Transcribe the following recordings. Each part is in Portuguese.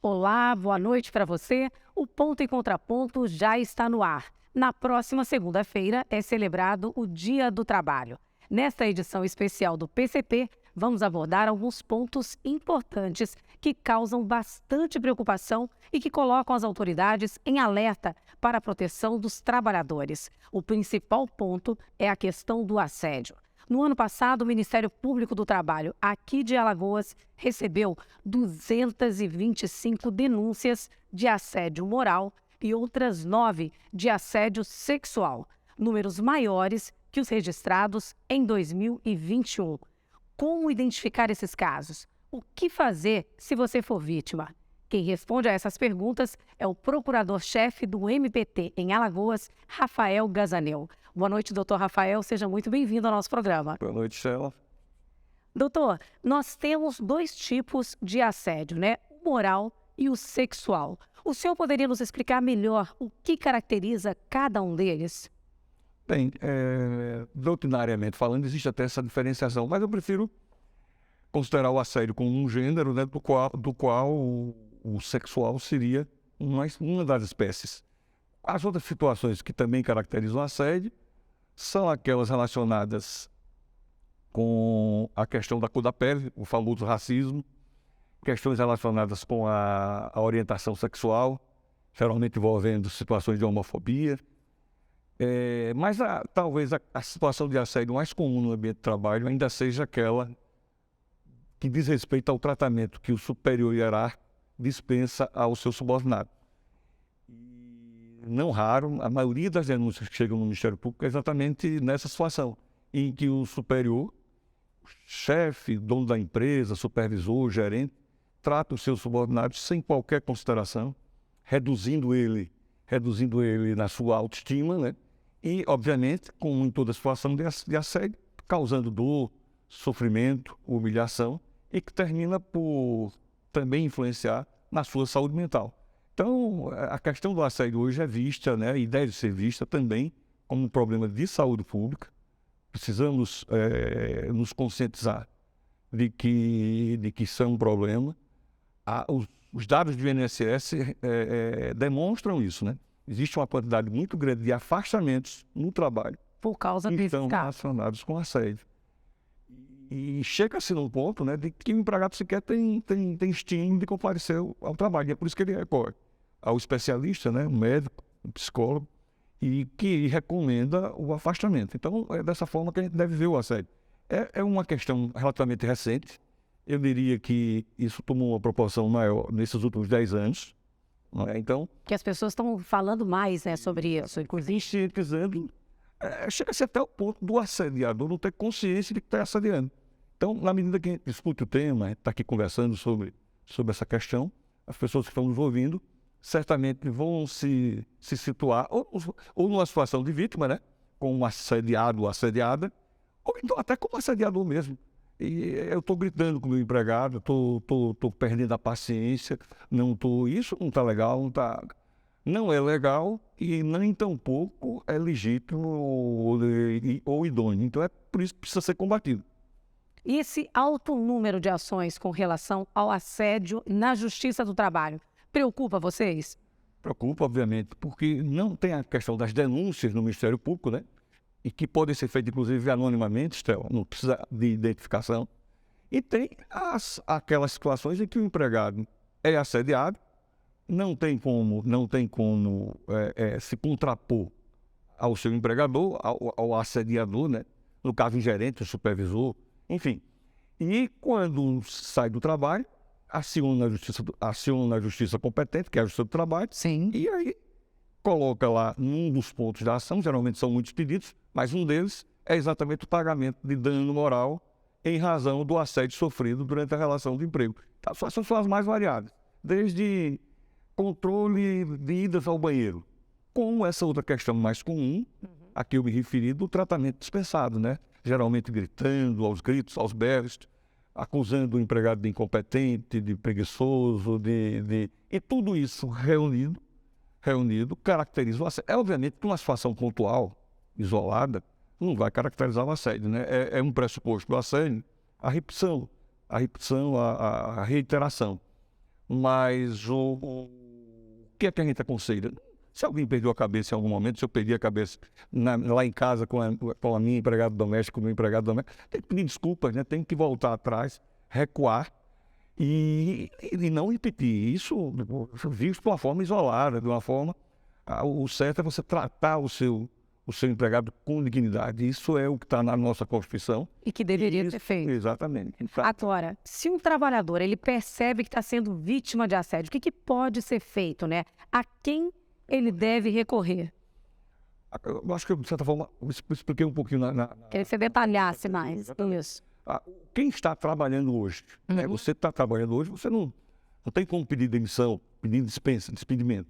Olá, boa noite para você. O Ponto e Contraponto já está no ar. Na próxima segunda-feira é celebrado o Dia do Trabalho. Nesta edição especial do PCP, vamos abordar alguns pontos importantes que causam bastante preocupação e que colocam as autoridades em alerta para a proteção dos trabalhadores. O principal ponto é a questão do assédio. No ano passado, o Ministério Público do Trabalho, aqui de Alagoas, recebeu 225 denúncias de assédio moral e outras 9 de assédio sexual, números maiores que os registrados em 2021. Como identificar esses casos? O que fazer se você for vítima? Quem responde a essas perguntas é o procurador-chefe do MPT em Alagoas, Rafael Gazanel. Boa noite, doutor Rafael. Seja muito bem-vindo ao nosso programa. Boa noite, Sheila. Doutor, nós temos dois tipos de assédio, né? O moral e o sexual. O senhor poderia nos explicar melhor o que caracteriza cada um deles? Bem, doutrinariamente falando, existe até essa diferenciação, mas eu prefiro considerar o assédio como um gênero, né, do qual o sexual seria uma das espécies. As outras situações que também caracterizam o assédio são aquelas relacionadas com a questão da cor da pele, o famoso racismo, questões relacionadas com a orientação sexual, geralmente envolvendo situações de homofobia. Mas talvez a situação de assédio mais comum no ambiente de trabalho ainda seja aquela que diz respeito ao tratamento que o superior hierárquico dispensa ao seu subordinado. Não raro, a maioria das denúncias que chegam no Ministério Público é exatamente nessa situação, em que o superior, chefe, dono da empresa, supervisor, gerente, trata os seus subordinados sem qualquer consideração, reduzindo ele na sua autoestima, né? E, obviamente, como em toda situação de assédio, causando dor, sofrimento, humilhação, e que termina por também influenciar na sua saúde mental. Então, a questão do assédio hoje é vista, né, e deve ser vista também como um problema de saúde pública. Precisamos nos conscientizar de que isso é um problema. Os dados do INSS demonstram isso, né? Existe uma quantidade muito grande de afastamentos no trabalho Por causa que desse estão caso. relacionados com assédio. E chega-se num ponto, né, de que o empregado sequer tem estímulo de comparecer ao trabalho. E é por isso que ele recorre ao especialista, né, um médico, um psicólogo, e que recomenda o afastamento. Então, é dessa forma que a gente deve ver o assédio. É uma questão relativamente recente. Eu diria que isso tomou uma proporção maior nesses últimos 10 anos. Não é? Então, Que as pessoas estão falando mais, né, sobre isso, inclusive. conscientizando, chega-se até o ponto do assediador não ter consciência de que está assediando. Então, na medida que a gente discute o tema, a gente está aqui conversando sobre essa questão, as pessoas que estão nos ouvindo certamente vão se situar ou numa situação de vítima, né, com um assediado ou assediada, ou então até como assediador mesmo. E eu estou gritando com o meu empregado, estou perdendo a paciência, isso não está legal, não é legal e nem tampouco é legítimo ou idôneo. Então, é por isso que precisa ser combatido. E esse alto número de ações com relação ao assédio na Justiça do Trabalho preocupa vocês? Preocupa, obviamente, porque não tem a questão das denúncias no Ministério Público, né? E que podem ser feitas, inclusive, anonimamente, Estela, não precisa de identificação. E tem aquelas situações em que o empregado é assediado, não tem como se contrapor ao seu empregador, ao assediador, né? No caso, o gerente, o supervisor, enfim. E quando sai do trabalho, aciona a justiça competente, que é a Justiça do Trabalho, Sim. e aí coloca lá num dos pontos da ação, geralmente são muitos pedidos, mas um deles é exatamente o pagamento de dano moral em razão do assédio sofrido durante a relação de emprego. Então, são as mais variadas, desde controle de idas ao banheiro, com essa outra questão mais comum, a que eu me referi, do tratamento dispensado, né? Geralmente gritando, aos gritos, aos berros, acusando o empregado de incompetente, de preguiçoso, e tudo isso reunido caracteriza o assédio. Obviamente que uma situação pontual, isolada, não vai caracterizar o assédio, né? É um pressuposto do assédio a repetição, a reiteração. Mas o que é que a gente aconselha? Se alguém perdeu a cabeça em algum momento, se eu perdi a cabeça lá em casa com a minha empregada doméstica, com o meu empregado doméstico, tem que pedir desculpas, né? Tem que voltar atrás, recuar e não repetir. Isso visto de uma forma isolada, de uma forma... O certo é você tratar o seu empregado com dignidade. Isso é o que está na nossa Constituição. E que deveria ser feito. Exatamente. Agora, se um trabalhador ele percebe que está sendo vítima de assédio, o que pode ser feito, né? A quem ele deve recorrer? Eu acho que, de certa forma, eu expliquei um pouquinho Queria que você detalhasse mais isso. Quem está trabalhando hoje, né? Você está trabalhando hoje, você não tem como pedir demissão, pedir dispensa, despedimento.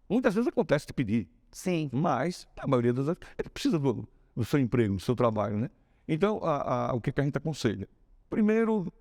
Muitas vezes acontece de pedir. Sim. Mas, a maioria das vezes, ele precisa do seu emprego, do seu trabalho, né? Então, o que a gente aconselha? Primeiro,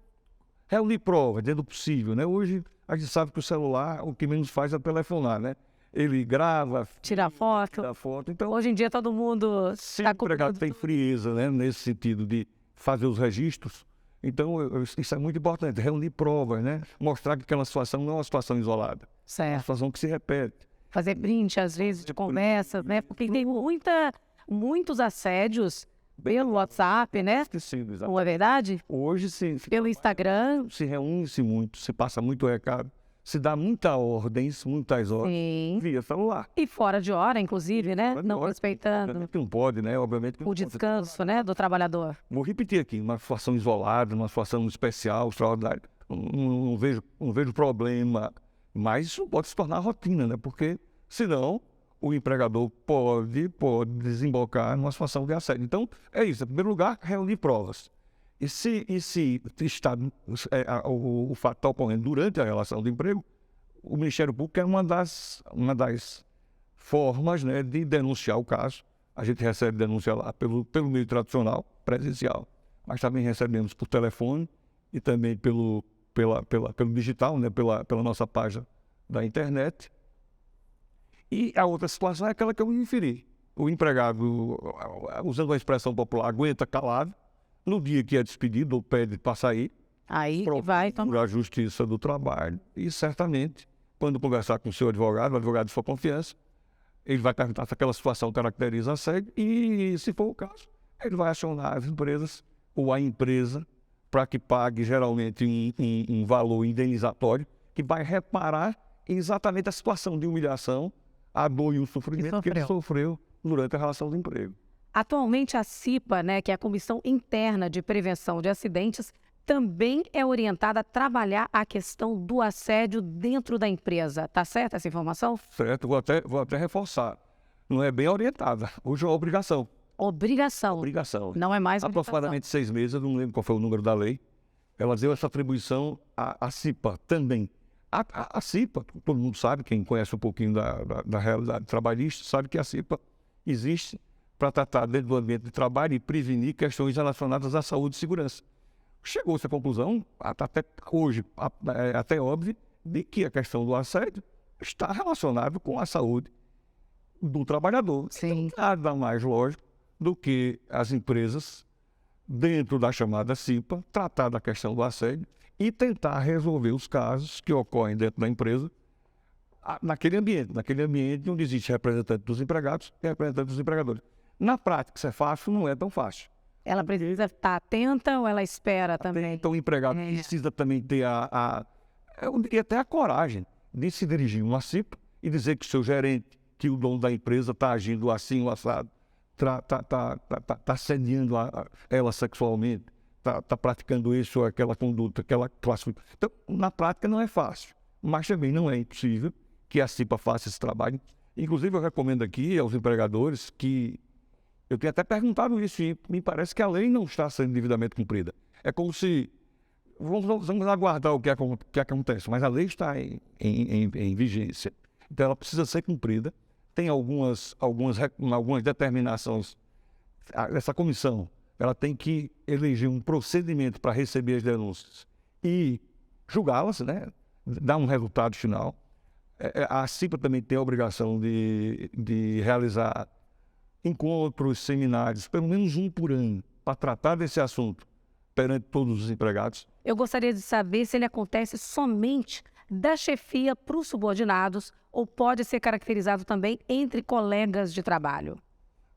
reunir prova, dentro do possível, né? Hoje, a gente sabe que o celular, o que menos faz é telefonar, né? Ele grava... Tira foto. Tira foto. Então, hoje em dia, todo mundo... se o empregado tem frieza, né? Nesse sentido de fazer os registros, então, isso é muito importante. Reunir provas, né? Mostrar que aquela situação não é uma situação isolada. Certo. É uma situação que se repete. Fazer print, às vezes, de conversas, né? Porque tem muitos assédios pelo WhatsApp, né? Sim, não é verdade? Hoje, sim. Pelo Instagram. Se reúne-se muito, se passa muito recado, se dá muitas ordens Sim. via celular. E fora de hora, inclusive, né? Não respeitando Não pode, né? Obviamente que o descanso, né? Do trabalhador. Vou repetir aqui, uma situação isolada, uma situação especial, extraordinária. Não vejo problema. Mas isso pode se tornar rotina, né? Porque, senão, o empregador pode desembocar numa situação de assédio. Então, é isso. Em primeiro lugar, reunir provas. E se está, o fato está ocorrendo durante a relação de emprego, o Ministério Público é uma das formas, né, de denunciar o caso. A gente recebe denúncia lá pelo meio tradicional, presencial, mas também recebemos por telefone e também pelo digital, né, pela nossa página da internet. E a outra situação é aquela que eu me referi. O empregado, usando a expressão popular, aguenta calado, no dia que é despedido ou pede para sair, aí vai para a Justiça do Trabalho. E certamente, quando conversar com o seu advogado, o advogado de sua confiança, ele vai perguntar se aquela situação caracteriza assédio e, se for o caso, ele vai acionar as empresas ou a empresa para que pague geralmente um valor indenizatório que vai reparar exatamente a situação de humilhação, a dor e o sofrimento que ele sofreu durante a relação de emprego. Atualmente, a CIPA, né, que é a Comissão Interna de Prevenção de Acidentes, também é orientada a trabalhar a questão do assédio dentro da empresa. Tá certa essa informação? Certo, vou até reforçar. Não é bem orientada, hoje é uma obrigação. Obrigação. Não é mais aproximadamente 6 meses, eu não lembro qual foi o número da lei. Ela deu essa atribuição à CIPA também. A CIPA, todo mundo sabe, quem conhece um pouquinho da realidade trabalhista, sabe que a CIPA existe para tratar dentro do ambiente de trabalho e prevenir questões relacionadas à saúde e segurança. Chegou-se à conclusão, até hoje, até óbvio, de que a questão do assédio está relacionada com a saúde do trabalhador. Sim. Então, nada mais lógico do que as empresas, dentro da chamada CIPA, tratar da questão do assédio e tentar resolver os casos que ocorrem dentro da empresa naquele ambiente onde existe representante dos empregados e representante dos empregadores. Na prática, isso é fácil? Não é tão fácil. Ela precisa estar atenta ou ela espera também? Então, o empregado precisa também ter eu diria até a coragem de se dirigir a uma CIPA e dizer que o seu gerente, que o dono da empresa está agindo assim, o assado, está assediando ela sexualmente, está praticando isso ou aquela conduta, aquela classificação. Então, na prática não é fácil, mas também não é impossível que a CIPA faça esse trabalho. Inclusive, eu recomendo aqui aos empregadores que... Eu tenho até perguntado isso e me parece que a lei não está sendo devidamente cumprida. É como se... Vamos aguardar o que acontece, mas a lei está em vigência. Então, ela precisa ser cumprida. Tem algumas determinações. Essa comissão, ela tem que eleger um procedimento para receber as denúncias e julgá-las, né? Dar um resultado final. A CIPA também tem a obrigação de realizar encontros, seminários, pelo menos um por ano, para tratar desse assunto perante todos os empregados. Eu gostaria de saber se ele acontece somente da chefia para os subordinados ou pode ser caracterizado também entre colegas de trabalho?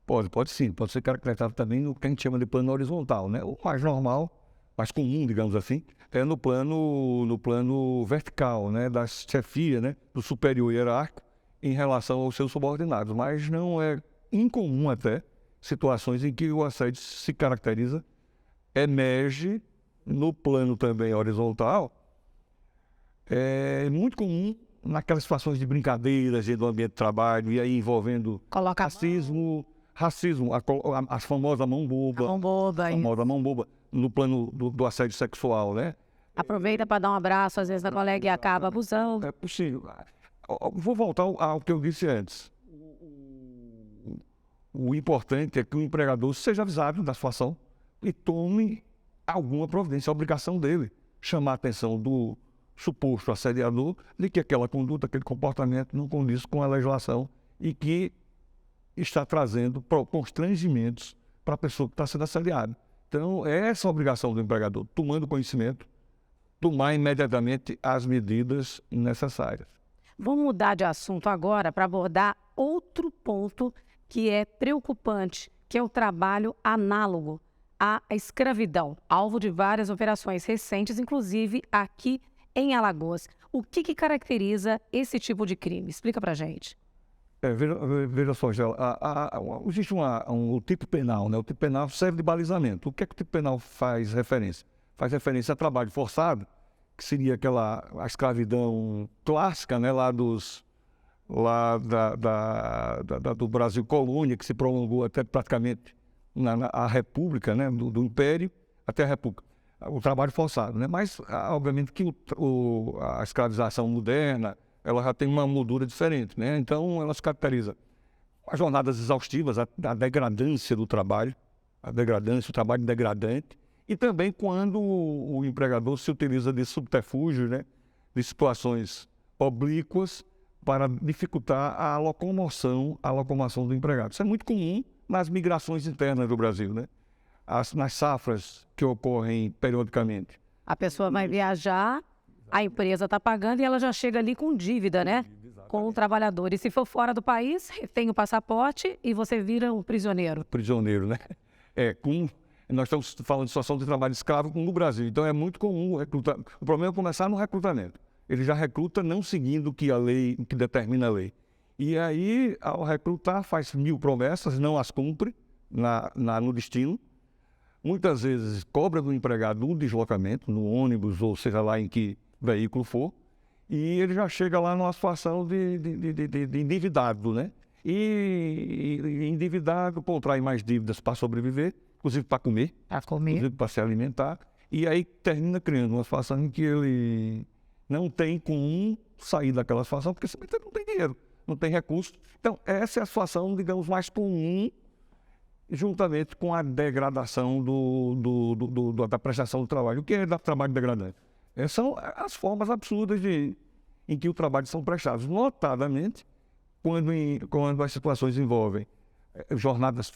Pode sim, pode ser caracterizado também no que a gente chama de plano horizontal, né? O mais normal, mais comum, digamos assim, é no plano vertical, né? Da chefia, né? Do superior hierárquico em relação aos seus subordinados, mas não é incomum até situações em que o assédio se caracteriza, emerge no plano também horizontal. É muito comum naquelas situações de brincadeiras dentro do ambiente de trabalho, e aí envolvendo Coloca racismo, a famosa mão boba, a mão boba e no plano do assédio sexual, né? aproveita para dar um abraço, às vezes, na colega e acaba abusando. É possível. Vou voltar ao que eu disse antes. O importante é que o empregador seja avisado da situação e tome alguma providência. A obrigação dele chamar a atenção do suposto assediador de que aquela conduta, aquele comportamento não condiz com a legislação e que está trazendo constrangimentos para a pessoa que está sendo assediada. Então, é essa a obrigação do empregador, tomando conhecimento, tomar imediatamente as medidas necessárias. Vamos mudar de assunto agora para abordar outro ponto que é preocupante, que é o trabalho análogo à escravidão, alvo de várias operações recentes, inclusive aqui em Alagoas. O que caracteriza esse tipo de crime? Explica para a gente. Veja só, Angela, existe um tipo penal, né? O tipo penal serve de balizamento. O que é que o tipo penal faz referência? Faz referência a trabalho forçado, que seria a escravidão clássica, né? Do Brasil colônia, que se prolongou até praticamente a República, né? Do Império até a República. O trabalho forçado, né? Mas, obviamente, que a escravização moderna, ela já tem uma moldura diferente, né? Então, ela se caracteriza as jornadas exaustivas, a degradância do trabalho, o trabalho degradante, e também quando o empregador se utiliza de subterfúgio, né? De situações oblíquas para dificultar a locomoção do empregado. Isso é muito comum nas migrações internas do Brasil, né? Nas safras que ocorrem periodicamente. A pessoa vai viajar, a empresa está pagando e ela já chega ali com dívida, né? Com o trabalhador. E se for fora do país, tem o passaporte e você vira um prisioneiro. Prisioneiro, né? Nós estamos falando de situação de trabalho escravo no Brasil. Então é muito comum recrutar. O problema é começar no recrutamento. Ele já recruta não seguindo o que determina a lei. E aí, ao recrutar, faz 1000 promessas, não as cumpre no destino. Muitas vezes cobra do empregado um deslocamento, no ônibus, ou seja lá em que veículo for, e ele já chega lá numa situação de endividado, né? E endividado contrai mais dívidas para sobreviver, inclusive para comer, inclusive para se alimentar, e aí termina criando uma situação em que ele não tem como sair daquela situação, porque simplesmente não tem dinheiro, não tem recurso. Então, essa é a situação, digamos, mais comum, juntamente com a degradação da prestação do trabalho. O que é trabalho degradante? São as formas absurdas em que o trabalho são prestados, notadamente quando as situações envolvem jornadas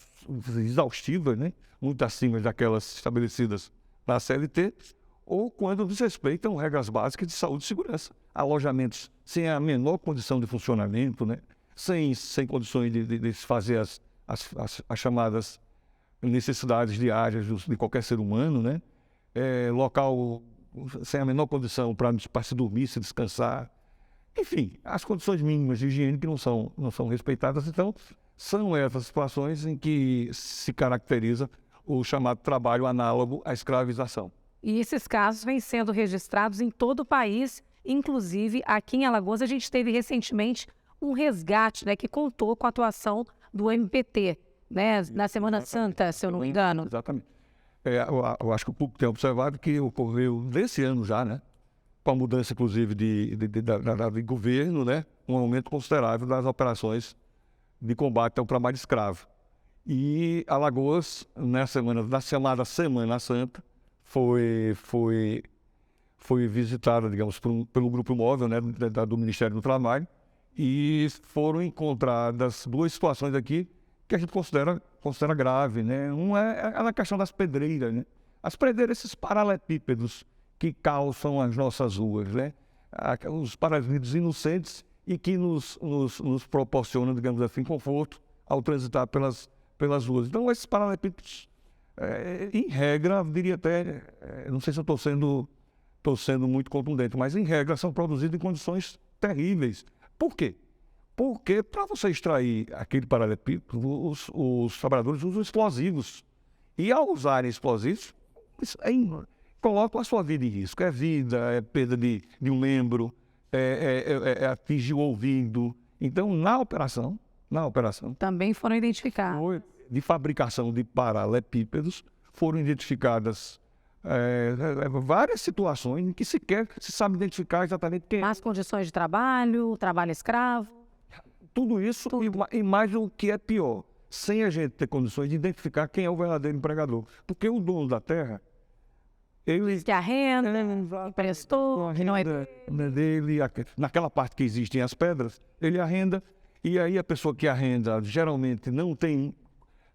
exaustivas, né? Muito acima daquelas estabelecidas na CLT, ou quando desrespeitam regras básicas de saúde e segurança. Alojamentos sem a menor condição de funcionamento, né? Sem condições de fazer as chamadas necessidades diárias de qualquer ser humano, né? Local sem a menor condição para se dormir, se descansar. Enfim, as condições mínimas de higiene que não são respeitadas. Então, são essas situações em que se caracteriza o chamado trabalho análogo à escravização. E esses casos vêm sendo registrados em todo o país, inclusive aqui em Alagoas a gente teve recentemente um resgate, né, que contou com a atuação do MPT, né, na Semana Santa, se eu não me engano. Exatamente. Eu acho que o público tem observado que ocorreu desse ano já, né, com a mudança, inclusive, de governo, né, um aumento considerável das operações de combate ao trabalho escravo. E Alagoas, na chamada Semana Santa, foi visitada, digamos, pelo grupo móvel, né, do Ministério do Trabalho, e foram encontradas 2 situações aqui que a gente considera grave, né? Uma é a questão das pedreiras, né? As pedreiras, esses paralelepípedos que calçam as nossas ruas, né? os paralelepípedos inocentes e que nos proporcionam, digamos assim, conforto ao transitar pelas ruas. Então, esses paralelepípedos, em regra, eu diria até, não sei se eu estou sendo muito contundente, mas em regra são produzidos em condições terríveis. Por quê? Porque para você extrair aquele paralelepípedo, os trabalhadores usam explosivos. E ao usarem explosivos, colocam a sua vida em risco. É vida, é perda de um membro, atingir o ouvido. Então, na operação Também foram identificados. de fabricação de paralelepípedos, foram identificadas várias situações em que sequer se sabe identificar exatamente quem é. Más condições de trabalho, trabalho escravo. Tudo isso e mais o que é pior, sem a gente ter condições de identificar quem é o verdadeiro empregador. Porque o dono da terra, ele... Que arrenda, emprestou, que não é dele, naquela parte que existem as pedras, ele arrenda, e aí a pessoa que arrenda geralmente não tem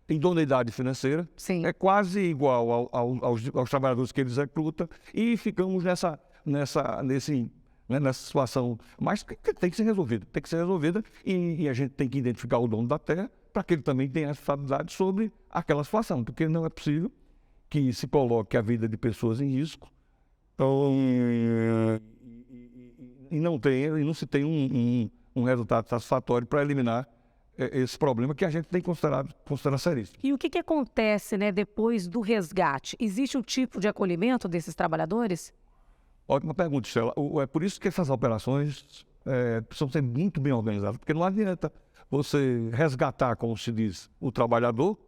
idoneidade financeira, Sim. é quase igual aos trabalhadores que eles recrutam, e ficamos nessa situação, mas que tem que ser resolvida, e a gente tem que identificar o dono da terra para que ele também tenha responsabilidade sobre aquela situação, porque não é possível que se coloque a vida de pessoas em risco e não se tenha um resultado satisfatório para eliminar esse problema que a gente tem que considerar seríssimo. E o que acontece, né, depois do resgate? Existe um tipo de acolhimento desses trabalhadores? Ótima pergunta, Estela. É por isso que essas operações precisam ser muito bem organizadas, porque não adianta você resgatar, como se diz, o trabalhador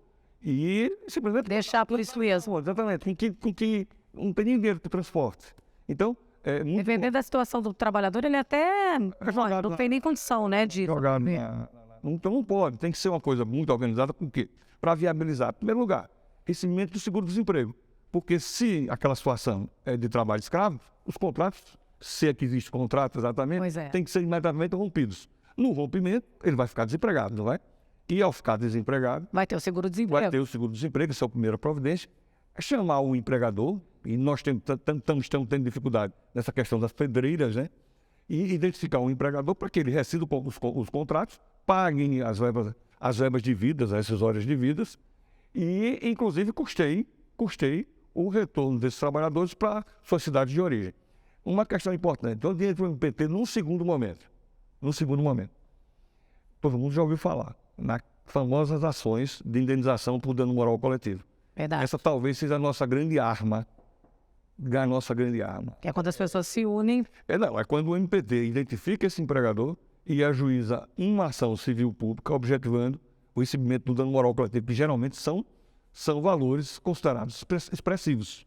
e simplesmente... Deixar por isso mesmo. Exatamente, com que não tem nem dinheiro para o transporte. Então, dependendo da situação do trabalhador, ele até não tem nem condição, né, de... Então não pode, tem que ser uma coisa muito organizada, por quê? Para viabilizar, em primeiro lugar, recebimento do seguro-desemprego. Porque se aquela situação é de trabalho escravo, os contratos, se é que existe contrato exatamente, tem que ser imediatamente rompidos. No rompimento, ele vai ficar desempregado, não é? E ao ficar desempregado... Vai ter o seguro-desemprego. Vai ter o seguro-desemprego, essa é a primeira providência. É chamar o empregador, e nós estamos tendo dificuldade nessa questão das pedreiras, né? E identificar um empregador para que ele rescinde os contratos, paguem as verbas devidas, as rescisórias devidas, e, inclusive, custeie o retorno desses trabalhadores para suas cidades de origem. Uma questão importante, onde entra o MPT num segundo momento. Todo mundo já ouviu falar nas famosas ações de indenização por dano moral coletivo. Verdade. Essa talvez seja a nossa grande arma. Que é quando as pessoas se unem. É quando o MPT identifica esse empregador e ajuiza uma ação civil pública objetivando o recebimento do dano moral coletivo, que geralmente são valores considerados expressivos,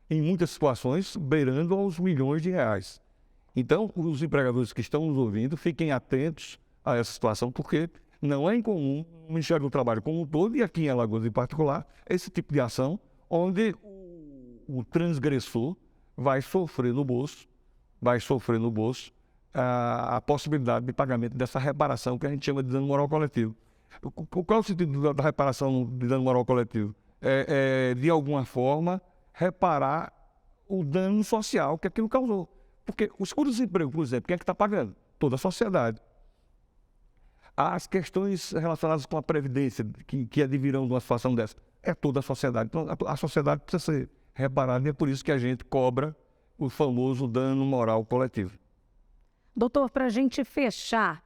em muitas situações beirando aos milhões de reais. Então, os empregadores que estão nos ouvindo, fiquem atentos a essa situação, porque não é incomum no Ministério do Trabalho como um todo, e aqui em Alagoas em particular, esse tipo de ação, onde o transgressor vai sofrer no bolso a possibilidade de pagamento dessa reparação que a gente chama de dano moral coletivo. Qual é o sentido da reparação de dano moral coletivo? De alguma forma, reparar o dano social que aquilo causou. Porque o seguro-desemprego, por exemplo, quem é que está pagando? Toda a sociedade. As questões relacionadas com a previdência, que advirão de uma situação dessa, é toda a sociedade. Então, a sociedade precisa ser reparada, e é por isso que a gente cobra o famoso dano moral coletivo. Doutor, para a gente fechar,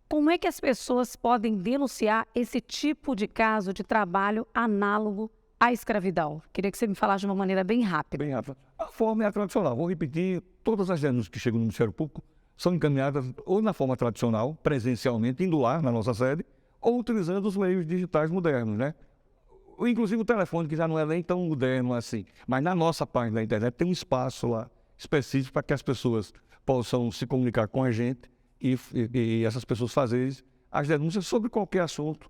como é que as pessoas podem denunciar esse tipo de caso de trabalho análogo à escravidão? Queria que você me falasse de uma maneira bem rápida. Bem rápida. A forma é a tradicional. Vou repetir, todas as denúncias que chegam no Ministério Público são encaminhadas ou na forma tradicional, presencialmente, indo lá na nossa sede, ou utilizando os meios digitais modernos, né? Inclusive o telefone, que já não é nem tão moderno assim. Mas na nossa página da internet tem um espaço lá específico para que as pessoas possam se comunicar com a gente e essas pessoas fazerem as denúncias sobre qualquer assunto.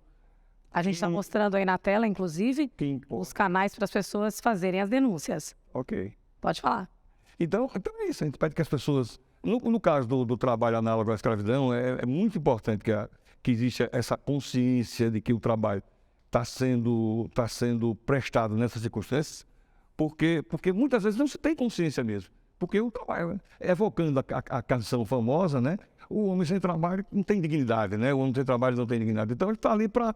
A gente está mostrando aí na tela, inclusive, os canais para as pessoas fazerem as denúncias. Ok. Pode falar. Então é isso. A gente pede que as pessoas... No caso do trabalho análogo à escravidão, é muito importante que exista essa consciência de que o trabalho está sendo prestado nessas circunstâncias, porque muitas vezes não se tem consciência mesmo. porque o trabalho, evocando a canção famosa, né? O homem sem trabalho não tem dignidade, né? O homem sem trabalho não tem dignidade. Então ele está ali para...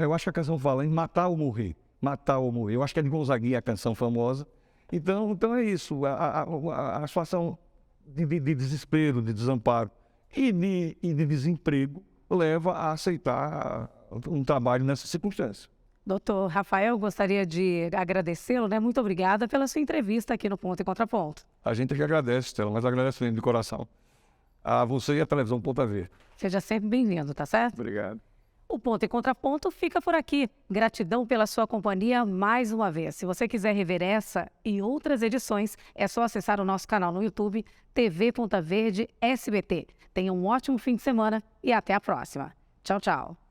Eu acho que a canção fala em matar ou morrer. Matar ou morrer. Eu acho que é de Gonzaguinha a canção famosa. Então é isso. A situação de desespero, de desamparo e de desemprego leva a aceitar um trabalho nessa circunstância. Doutor Rafael, gostaria de agradecê-lo, né? Muito obrigada pela sua entrevista aqui no Ponto e Contraponto. A gente que agradece, Stella, mas agradece mesmo de coração. A você e a televisão Ponta Verde. Seja sempre bem-vindo, tá certo? Obrigado. O Ponto e Contraponto fica por aqui. Gratidão pela sua companhia mais uma vez. Se você quiser rever essa e outras edições, é só acessar o nosso canal no YouTube, TV Ponta Verde SBT. Tenha um ótimo fim de semana e até a próxima. Tchau, tchau.